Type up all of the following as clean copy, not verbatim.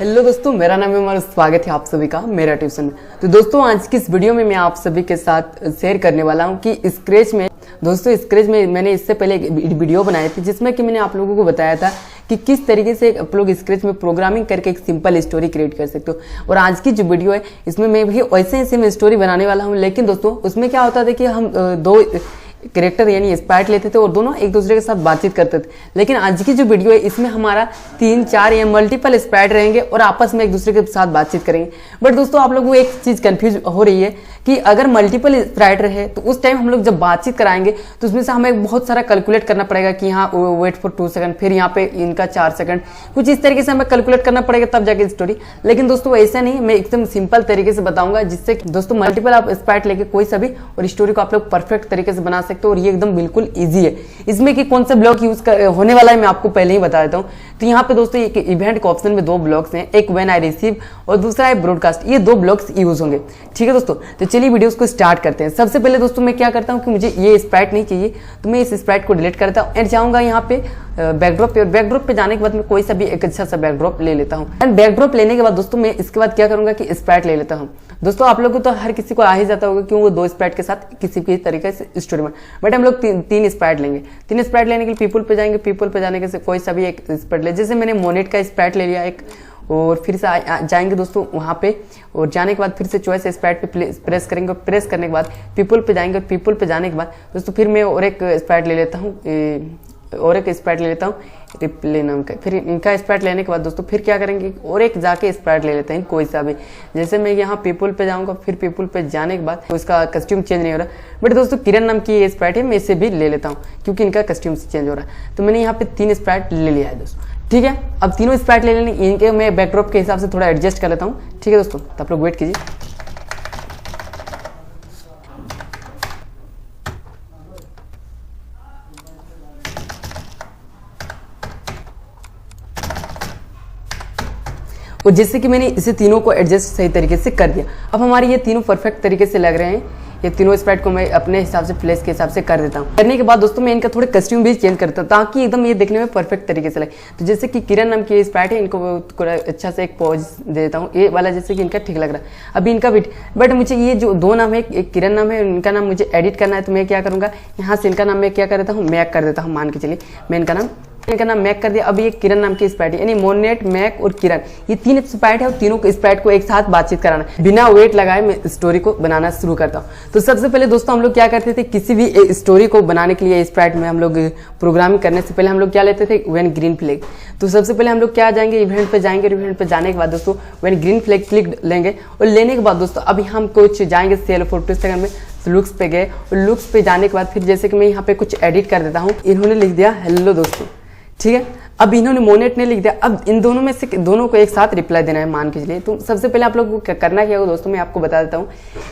Hello दोस्तों, मेरा नाम है और स्वागत है आप सभी का मेरा ट्यूशन में। तो दोस्तों, आज की इस वीडियो में मैं आप सभी के साथ शेयर करने वाला हूं कि स्क्रैच में दोस्तों स्क्रैच में मैंने इससे पहले एक वीडियो बनाई थी जिसमें कि मैंने आप लोगों को बताया था कि किस तरीके से आप लोग स्क्रैच में प्रोग्रामिंग करके एक सिंपल स्टोरी क्रिएट कर सकते हो। और आज की जो वीडियो है इसमें मैं भी वैसे मैं स्टोरी बनाने वाला हूँ, लेकिन दोस्तों उसमें क्या होता था कि हम दो कैरेक्टर यानी स्प्राइट लेते थे और दोनों एक दूसरे के साथ बातचीत करते थे। लेकिन आज की जो वीडियो है इसमें हमारा 3-4 या मल्टीपल स्प्राइट रहेंगे और आपस में एक दूसरे के साथ बातचीत करेंगे। बट दोस्तों आप लोगों को एक चीज कंफ्यूज हो रही है कि अगर मल्टीपल स्प्राइट रहे तो उस टाइम हम लोग जब बातचीत कराएंगे तो उसमें से हमें बहुत सारा कैलकुलेट करना पड़ेगा कि यहाँ वेट फॉर 2 सेकंड, फिर यहाँ पे इनका 4 सेकंड, कुछ इस तरीके से हमें कैलकुलेट करना पड़ेगा तब जाके स्टोरी। लेकिन दोस्तों ऐसा नहीं, मैं एकदम सिंपल तरीके से बताऊंगा जिससे दोस्तों मल्टीपल आप स्प्राइट लेके कोई सा भी और स्टोरी को आप लोग परफेक्ट तरीके से बना सकते हो और ये एकदम बिल्कुल ईजी है। इसमें कि कौन सा ब्लॉक यूज होने वाला है मैं आपको पहले ही बता देता हूँ। तो यहाँ पे दोस्तों एक इवेंट के ऑप्शन में 2 ब्लॉक्स हैं, एक व्हेन आई रिसीव और दूसरा है ब्रॉडकास्ट। ये 2 ब्लॉक्स यूज होंगे, ठीक है दोस्तों। तो चलिए वीडियोस को स्टार्ट करते हैं। सबसे पहले दोस्तों मैं क्या करता हूँ कि मुझे ये स्प्राइट नहीं चाहिए तो मैं इस स्प्राइट को डिलीट करता हूँ एंड जाऊंगा यहाँ पे बैकड्रॉप पे। और बैकड्रॉप पे जाने के बाद मैं कोई सा भी एक अच्छा सा बैकड्रॉप ले लेता हूँ। एंड बैकड्रॉप लेने के बाद दोस्तों मैं इसके बाद क्या करूंगा कि स्प्राइट ले लेता हूँ। दोस्तों आप लोगों को तो हर किसी को आ ही जाता होगा क्यों वो 2 स्प्राइट के साथ किसी भी तरीके से स्टोरी में, बट हम लोग 3 स्प्राइट लेंगे। 3 स्प्राइट लेने के लिए पीपल पे जाएंगे। पीपल पे जाने के कोई सा भी एक स्प्राइट ले, जैसे मैंने मोनेट का स्प्राइट ले लिया एक, और फिर से जाएंगे दोस्तों वहां पे और जाने के बाद फिर से चॉइस स्प्राइट पे प्रेस करेंगे। प्रेस करने के बाद पीपल पे जाएंगे। पीपल पे जाने के बाद दोस्तों फिर मैं और एक स्प्राइट ले लेता हूँ रिप्ले नाम का। फिर इनका स्प्राइट लेने के बाद दोस्तों फिर क्या करेंगे और एक जाके स्प्राइट ले लेते हैं कोई सा भी। जैसे मैं यहाँ पीपल पे जाऊंगा, फिर पीपल पे जाने के बाद तो इसका कस्ट्यूम चेंज नहीं हो रहा, बट दोस्तों किरण नाम की ये स्प्राइट है, मैं इसे भी ले लेता हूँ क्योंकि इनका कस्ट्यूम चेंज हो रहा है। तो मैंने यहाँ पे 3 स्प्राइट ले लिया है दोस्तों, ठीक है। अब तीनों स्प्राइट ले लेने इनके मैं बैकड्रॉप के हिसाब से थोड़ा एडजस्ट कर लेता हूँ, ठीक है दोस्तों। तो आप लोग वेट कीजिए। और जैसे कि मैंने इसे तीनों को एडजस्ट सही तरीके से कर दिया, अब हमारे ये तीनों परफेक्ट तरीके से लग रहे हैं। ये तीनों स्प्राइट को मैं अपने हिसाब से प्लेस के हिसाब से कर देता हूँ। करने के बाद दोस्तों मैं इनका थोड़े कस्ट्यूम भी चेंज करता हूँ ताकि एकदम ये देखने में परफेक्ट तरीके से लगे। तो जैसे कि किरण नाम की स्प्राइट है, इनको अच्छा से एक पॉज दे देता हूँ, ये वाला जैसे कि इनका ठीक लग रहा है। अभी इनका भी, बट मुझे ये जो 2 नाम है, एक किरण नाम है, इनका नाम मुझे एडिट करना है। तो मैं क्या करूँगा, यहाँ से इनका नाम मैं क्या कर देता हूँ, मैक कर देता हूँ। मान के चलिए मैं इनका नाम मैक कर दिया। अब ये किरण नाम की स्प्राइट है, यानी मोनेट, मैक और किरण, ये 3 स्प्राइट है और तीनों स्प्राइट को एक साथ बातचीत कराना। बिना वेट लगाए मैं स्टोरी को बनाना शुरू करता हूँ। तो सबसे पहले दोस्तों हम लोग क्या करते थे, किसी भी स्टोरी को बनाने के लिए स्प्राइट में हम लोग प्रोग्रामिंग करने से पहले हम लोग क्या लेते थे, व्हेन ग्रीन फ्लैग। तो सबसे पहले हम लोग क्या जाएंगे, इवेंट पे जाएंगे। इवेंट पे जाने के बाद दोस्तों व्हेन ग्रीन फ्लैग क्लिक लेंगे और लेने के बाद दोस्तों अभी हम कुछ जाएंगे सेल फॉर 2 सेकंड में लुक्स पे गए और लुक्स पे जाने के बाद फिर जैसे कि मैं यहाँ पे कुछ एडिट कर देता हूँ। इन्होंने लिख दिया हेलो दोस्तों, ठीक है। अब इन्होंने मोनेट ने लिख दिया। अब इन दोनों में से दोनों को एक साथ रिप्लाई देना है मान के चलिए। तो सबसे पहले आप लोगों को करना क्या होगा दोस्तों, मैं आपको बता देता हूँ।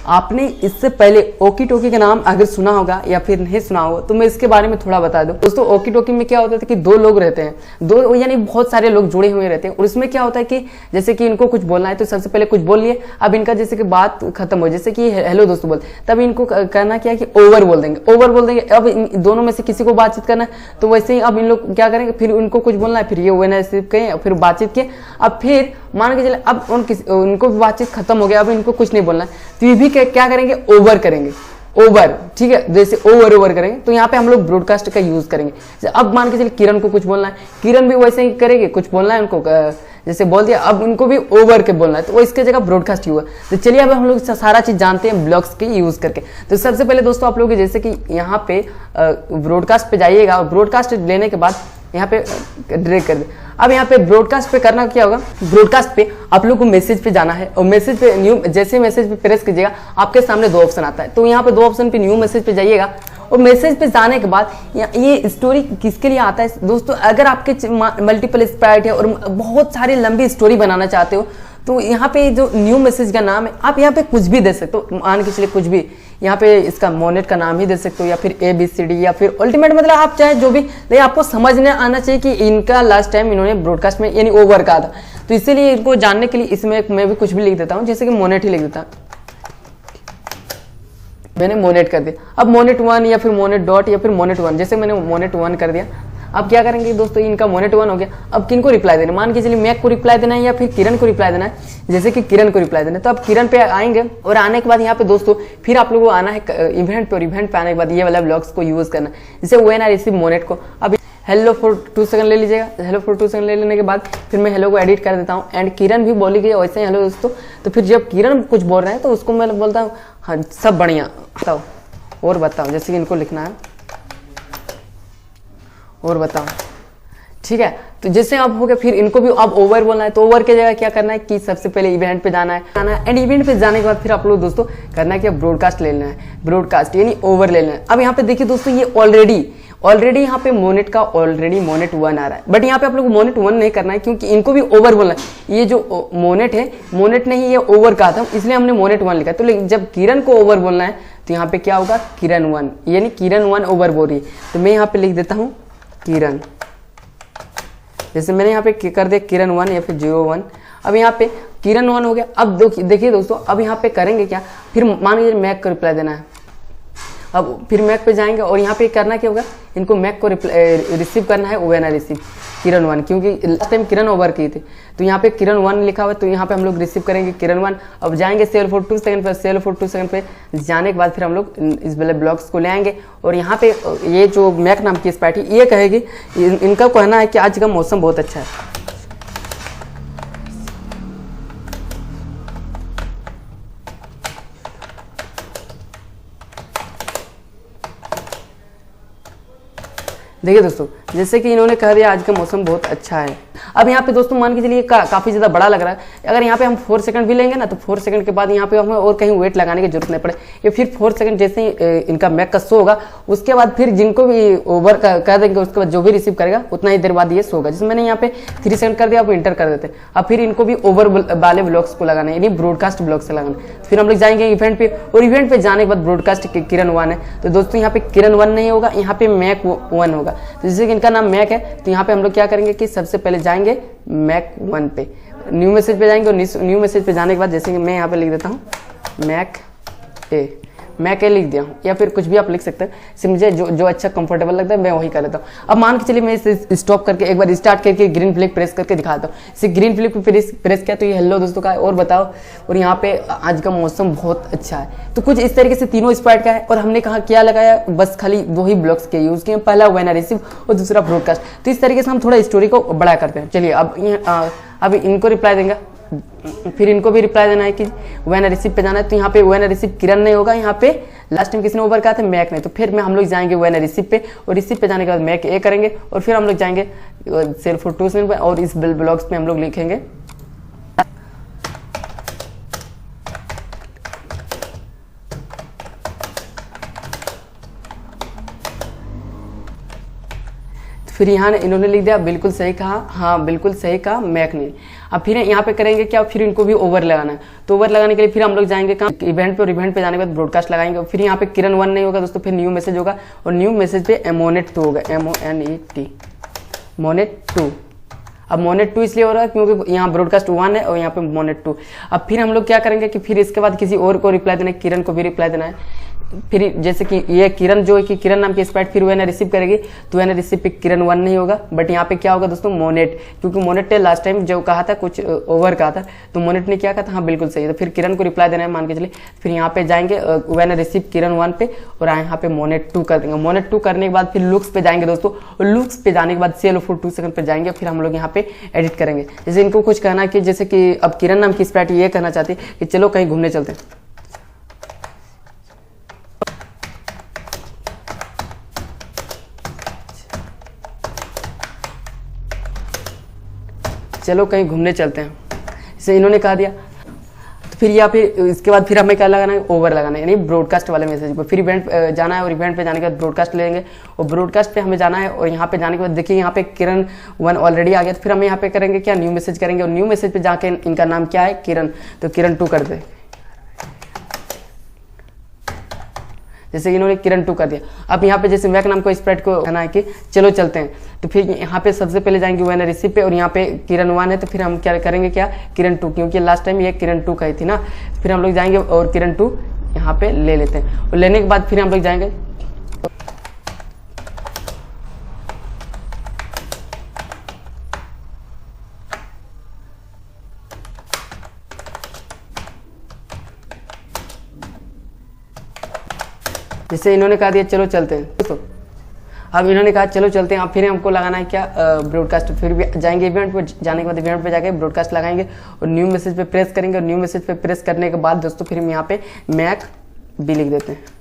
आपने इससे पहले ओकी टोकी का नाम अगर सुना होगा या फिर नहीं सुना होगा तो मैं इसके बारे में थोड़ा बता दूं दोस्तों। ओकी टोकी में क्या होता है कि 2 लोग रहते हैं, 2 यानी बहुत सारे लोग जुड़े हुए रहते हैं। और इसमें क्या होता है कि जैसे कि इनको कुछ बोलना है तो सबसे पहले कुछ बोल लिए। अब इनका जैसे कि बात खत्म हो, जैसे कि हेलो दोस्तों बोल, तब इनको करना क्या है कि ओवर बोल देंगे। अब इन दोनों में से किसी को बातचीत करना है तो वैसे ही अब इन लोग क्या करेंगे, फिर उनको कुछ बोलना है, फिर ये कहें, फिर बातचीत किए। अब फिर मान के चले अब उनको भी बातचीत खत्म हो गया, अब इनको कुछ नहीं बोलना है तो ये भी क्या करेंगे, ओवर करेंगे, ओवर, ठीक है। जैसे ओवर करेंगे तो यहाँ पे हम लोग ब्रॉडकास्ट का यूज करेंगे। अब मान के चले किरण को कुछ बोलना है, किरण भी वैसे ही करेंगे, कुछ बोलना है उनको, जैसे बोल दिया, अब उनको भी ओवर के बोलना है तो वो इसके जगह ब्रॉडकास्ट हुआ। तो चलिए अब हम लोग सारा चीज जानते हैं ब्लॉक्स के यूज करके। तो सबसे पहले दोस्तों आप लोग जैसे कि यहाँ पे ब्रॉडकास्ट पे जाइएगा और ब्रॉडकास्ट लेने के बाद यहाँ पे ड्रैग कर दे। अब यहाँ पे ब्रॉडकास्ट पे करना क्या होगा, ब्रॉडकास्ट पे आप लोग को मैसेज पे जाना है और मैसेज पे न्यू, जैसे मैसेज पे प्रेस कीजिएगा आपके सामने 2 ऑप्शन आता है। तो यहाँ पे 2 ऑप्शन पे न्यू मैसेज पे जाइएगा और मैसेज पे जाने के बाद ये स्टोरी किसके लिए आता है दोस्तों, अगर आपके मल्टीपल स्प्राइट है और बहुत सारी लंबी स्टोरी बनाना चाहते हो तो यहाँ पे जो न्यू मैसेज का नाम है आप यहाँ पे कुछ भी दे सकते हो। मान के चलिए कुछ भी यहाँ पे इसका मोनेट का नाम ही दे सकते हो या फिर ABCD या फिर अल्टीमेट, मतलब आप चाहे जो भी, लेकिन आपको समझने आना चाहिए कि इनका लास्ट टाइम इन्होंने ब्रॉडकास्ट में यानी ओवर कहा था। तो इसीलिए इनको जानने के लिए इसमें मैं भी कुछ भी लिख देता हूँ, जैसे कि मोनेट ही लिख देता हूँ। मैंने मोनेट कर दिया। अब मोनेट 1 या फिर मोनेट डॉट या फिर मोनेट 1, जैसे मैंने मोनेट 1 कर दिया। अब क्या करेंगे दोस्तों, इनका मोनेट 1 हो गया। अब किन को रिप्लाई देना, मान के चलिए मैक को रिप्लाई देना है या फिर किरण को रिप्लाई देना है। जैसे कि किरण को रिप्लाई देना है तो अब किरण पे आएंगे और आने के बाद यहाँ पे दोस्तों फिर आप लोगों को आना है इवेंट पे, और इवेंट पे आने के बाद ये वाला ब्लॉक्स को यूज करना है। जैसे व्हेन आई रिसीव मोनेट को, अब हेलो फॉर 2 सेकंड ले लीजिएगा। हेलो फॉर 2 सेकंड ले लेने के बाद फिर मैं हेलो को एडिट कर देता हूँ। एंड किरण भी बोली गई वैसे ही हेलो दोस्तों। तो फिर जब किरण कुछ बोल रहे हैं तो उसको मैं बोलता हूँ हाँ सब बढ़िया, बताओ और बताओ, जैसे कि इनको लिखना है और बताओ, ठीक है। तो जैसे आप हो गया, फिर इनको भी अब ओवर बोलना है। तो ओवर की जगह क्या करना है कि सबसे पहले इवेंट पे जाना है एंड इवेंट पे जाने के बाद फिर आप लोग दोस्तों करना है कि ब्रॉडकास्ट ले लेना है, ब्रॉडकास्ट यानी ओवर ले लेना है। अब यहाँ पे देखिए दोस्तों ये ऑलरेडी यहाँ पे मोनेट का ऑलरेडी मोनेट 1 आ रहा है, बट यहाँ पे आप लोग मोनेट 1 नहीं करना है क्योंकि इनको भी ओवर बोलना है। ये जो मोनेट है, मोनेट नहीं ये ओवर का था, इसलिए हमने मोनेट 1 लिखा। तो जब किरण को ओवर बोलना है तो यहाँ पे क्या होगा, किरण 1, यानी किरण 1 ओवर बोल रही है। तो मैं यहाँ पे लिख देता हूँ किरण, जैसे मैंने यहाँ पे कर दिया किरण 1 या फिर 01। अब यहाँ पे किरण 1 हो गया। अब देखिए दोस्तों, अब यहाँ पे करेंगे क्या, फिर मान लीजिए मैक को रिप्लाई देना है। अब फिर मैक पे जाएंगे और यहाँ पे करना क्या होगा, इनको मैक को रिसीव करना है व्हेन आई रिसीव किरण 1, क्योंकि लास्ट टाइम किरण ओवर की थी। तो यहाँ पे किरण 1 लिखा हुआ है, तो यहाँ पे हम लोग रिसीव करेंगे किरण 1। अब जाएंगे सेल फॉर 2 सेकंड पे, सेल फॉर 2 सेकंड पे जाने के बाद फिर हम लोग इस वाले ब्लॉक्स को ले आएंगे। और यहाँ पे ये जो मैक नाम की स्पैट है ये कहेगी, इनका कहना है कि आज का मौसम बहुत अच्छा है। देखिए दोस्तों, जैसे कि इन्होंने कह दिया आज का मौसम बहुत अच्छा है। अब यहाँ पे दोस्तों मान के चलिए काफी ज्यादा बड़ा लग रहा है। अगर यहाँ पे हम 4 सेकंड भी लेंगे ना तो 4 सेकंड के बाद यहाँ पे हमें और कहीं वेट लगाने की जरूरत नहीं पड़े। ये फिर 4 सेकंड जैसे ही इनका मैक का शो होगा उसके बाद फिर जिनको भी ओवर कर देंगे उसके बाद जो भी रिसीव करेगा उतना ही देर बाद ये शो होगा। जैसे मैंने यहाँ पे 3 सेकंड कर दिया, आप इंटर कर देते। अब फिर इनको भी ओवर वाले ब्लॉक्स को लगाना है, यानी ब्रॉडकास्ट ब्लॉक से लगाना है। फिर हम लोग जाएंगे इवेंट पे, और इवेंट पे जाने के बाद ब्रॉडकास्ट किरण 1 है। तो दोस्तों यहाँ पे किरण 1 नहीं होगा, यहाँ पे मैक 1 होगा। तो जैसे कि इनका नाम मैक है तो यहाँ पे हम लोग क्या करेंगे कि सबसे पहले जाएंगे मैक 1 पे, न्यू मैसेज पे जाएंगे। और न्यू मैसेज पे जाने के बाद जैसे कि मैं यहाँ पे लिख देता हूँ मैक ए लिख दिया हूँ, या फिर कुछ भी आप लिख सकते हैं। इससे मुझे जो अच्छा कंफर्टेबल लगता है मैं वही कर लेता हूँ। अब मान के चलिए मैं इसे स्टॉप करके एक बार स्टार्ट करके ग्रीन फ्लिक प्रेस करके दिखाता हूँ। इसे ग्रीन फ्लिक पे प्रेस किया तो ये हेलो दोस्तों का है और बताओ, और यहाँ पे आज का मौसम बहुत अच्छा है। तो कुछ इस तरीके से तीनों स्पाइट का है। और हमने कहा क्या लगाया, बस खाली वही ब्लॉक्स के यूज किए, पहला व्हेन आई रिसीव और दूसरा ब्रॉडकास्ट। तो इस तरीके से हम थोड़ा स्टोरी को बड़ा करते हैं। चलिए अब इनको रिप्लाई देंगे, फिर इनको भी रिप्लाई देना है कि व्हेन आई रिसीव पे जाना है। तो यहाँ पे व्हेन आई रिसीव किरण नहीं होगा, यहाँ पे लास्ट टाइम किसने ओवर कहा था, मैक ने। तो फिर हम लोग जाएंगे व्हेन आई रिसीव पे, और रिसीव पे जाने के बाद मैक ए करेंगे, और फिर हम लोग जाएंगे सेल फॉर 2 सेकंड पे, और इस ब्लॉक्स पे हम लोग लिखेंगे फिर यहाँ इन्होंने लिख दिया बिल्कुल सही कहा, हाँ बिल्कुल सही कहा मैक ने। अब फिर यहाँ पे करेंगे क्या, फिर इनको भी ओवर लगाना है। तो ओवर लगाने के लिए फिर हम लोग जाएंगे कहाँ, इवेंट पे, और इवेंट पे जाने के बाद ब्रॉडकास्ट लगाएंगे। फिर यहाँ पे किरण 1 नहीं होगा दोस्तों, फिर न्यू मैसेज होगा, और न्यू मैसेज पे मोनेट 2 होगा, MONET मोनेट 2। अब मोनेट 2 इसलिए हो रहा है क्योंकि यहाँ ब्रॉडकास्ट 1 है और यहाँ पे मोनेट 2। अब फिर हम लोग क्या करेंगे कि फिर इसके बाद किसी और को रिप्लाई देना है, किरण को भी रिप्लाई देना है। फिर जैसे कि ये किरण जो है कि किरण नाम की स्पाइट फिर व्हेन आई रिसीव करेगी, तो व्हेन आई रिसीव पे किरण 1 नहीं होगा, बट यहाँ पे क्या होगा दोस्तों, मोनेट, क्योंकि मोनेट ने लास्ट टाइम जो कहा था कुछ ओवर कहा था, तो मोनेट ने क्या कहा था, हाँ बिल्कुल सही है। तो फिर किरण को रिप्लाई देना है मान के चलिए। फिर यहाँ पे जाएंगे व्हेन आई रिसीव किरण 1 पे, और यहाँ पे मोनेट 2 कर देंगे। मोनेट 2 करने के बाद फिर लुक्स पे जाएंगे दोस्तों, और लुक्स पे जाने के बाद सेल फॉर 2 सेकंड पे जाएंगे, फिर हम लोग यहाँ पे एडिट करेंगे। जैसे इनको कुछ कहना है कि जैसे कि अब किरण नाम की स्पाइट ये कहना चाहती है कि चलो कहीं घूमने चलते हैं, चलो कहीं घूमने चलते हैं, इसे इन्होंने कहा दिया। तो फिर या फिर इसके बाद फिर हमें क्या लगाना है, ओवर लगाना है, यानी ब्रॉडकास्ट वाले मैसेज पर। फिर इवेंट जाना है, और इवेंट पे जाने के बाद ब्रॉडकास्ट लेंगे, और ब्रॉडकास्ट पे हमें जाना है। और यहाँ पे जाने के बाद देखिए यहाँ पे किरण 1 ऑलरेडी आ गया। तो फिर हम यहाँ पे करेंगे क्या, न्यू मैसेज करेंगे, और न्यू मैसेज पे जाके इनका नाम क्या है, किरण, तो किरण 2 कर दे। जैसे इन्होंने किरण 2 कर दिया। अब यहाँ पे जैसे मैक नाम को स्प्रेड को कहना है कि चलो चलते हैं, तो फिर यहाँ पे सबसे पहले जाएंगे व्हेन आई रिसीव पे, और यहाँ पे किरण 1 है, तो फिर हम क्या करेंगे, क्या किरण 2, क्योंकि लास्ट टाइम ये किरण 2 कही थी ना। फिर हम लोग जाएंगे और किरण 2 यहाँ पे ले लेते हैं, और लेने के बाद फिर हम लोग जाएंगे जैसे इन्होंने कहा दिया चलो चलते हैं दोस्तों, अब इन्होंने कहा चलो चलते हैं। अब फिर हमको लगाना है क्या, ब्रॉडकास्ट। फिर भी जाएंगे इवेंट पे, जाने के बाद इवेंट पे जाके ब्रॉडकास्ट लगाएंगे और न्यू मैसेज पे प्रेस करेंगे। और न्यू मैसेज पे प्रेस करने के बाद दोस्तों फिर हम यहाँ पे मैक बी लिख देते हैं।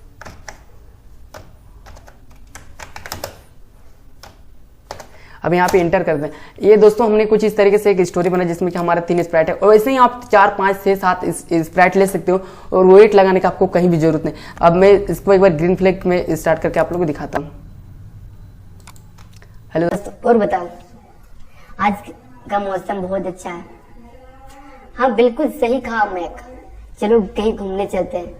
अब यहाँ पे इंटर कर दें। ये दोस्तों हमने कुछ इस तरीके से एक स्टोरी बनाई जिसमें कि हमारा 3 स्प्राइट है, और वैसे ही आप 4, 5, 6, 7 स्प्राइट ले सकते हो और वेट लगाने का आपको कहीं भी जरूरत नहीं। अब मैं इसको एक बार ग्रीन फ्लैग में स्टार्ट करके आप लोगों को दिखाता हूँ। हेलो और बताओ, आज का मौसम बहुत अच्छा है। हाँ बिल्कुल सही कहा मैक, चलो कहीं घूमने चलते हैं,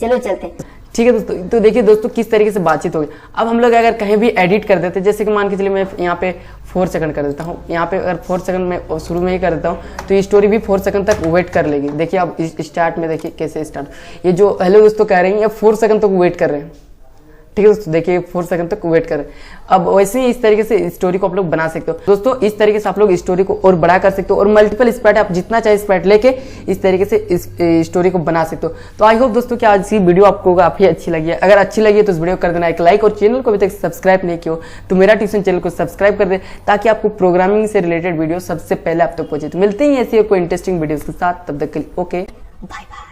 चलो चलते हैं। ठीक है दोस्तों, तो देखिए दोस्तों किस तरीके से बातचीत होगी। अब हम लोग अगर कहीं भी एडिट कर देते, जैसे कि मान के चलिए मैं यहाँ पे 4 सेकंड कर देता हूँ, यहाँ पे अगर 4 सेकंड में शुरू में ही कर देता हूँ तो ये स्टोरी भी 4 सेकंड तक वेट कर लेगी। देखिए अब स्टार्ट में देखिए कैसे स्टार्ट, ये जो हेलो दोस्तों कह रही है 4 सेकंड तक वेट कर रहे हैं। ठीक है दोस्तों, देखिए 4 सेकंड तक वेट करें। अब वैसे ही इस तरीके से स्टोरी को आप लोग बना सकते हो दोस्तों। इस तरीके से आप लोग स्टोरी को और बड़ा कर सकते हो और मल्टीपल स्प्राइट आप जितना चाहे स्प्राइट लेके इस तरीके से इस स्टोरी को बना सकते हो। तो आई होप दोस्तों कि आज की वीडियो आपको काफी अच्छी लगी है। अगर अच्छी लगी है तो इस वीडियो को कर देना एक लाइक, और चैनल को अभी तक सब्सक्राइब नहीं किया हो तो मेरा ट्यूशन चैनल को सब्सक्राइब कर दे, ताकि आपको प्रोग्रामिंग से रिलेटेड वीडियो सबसे पहले आप तक पहुंचे। तो मिलते ही ऐसी कोई इंटरेस्टिंग वीडियो के साथ, तब तक के लिए ओके, बाय बाय।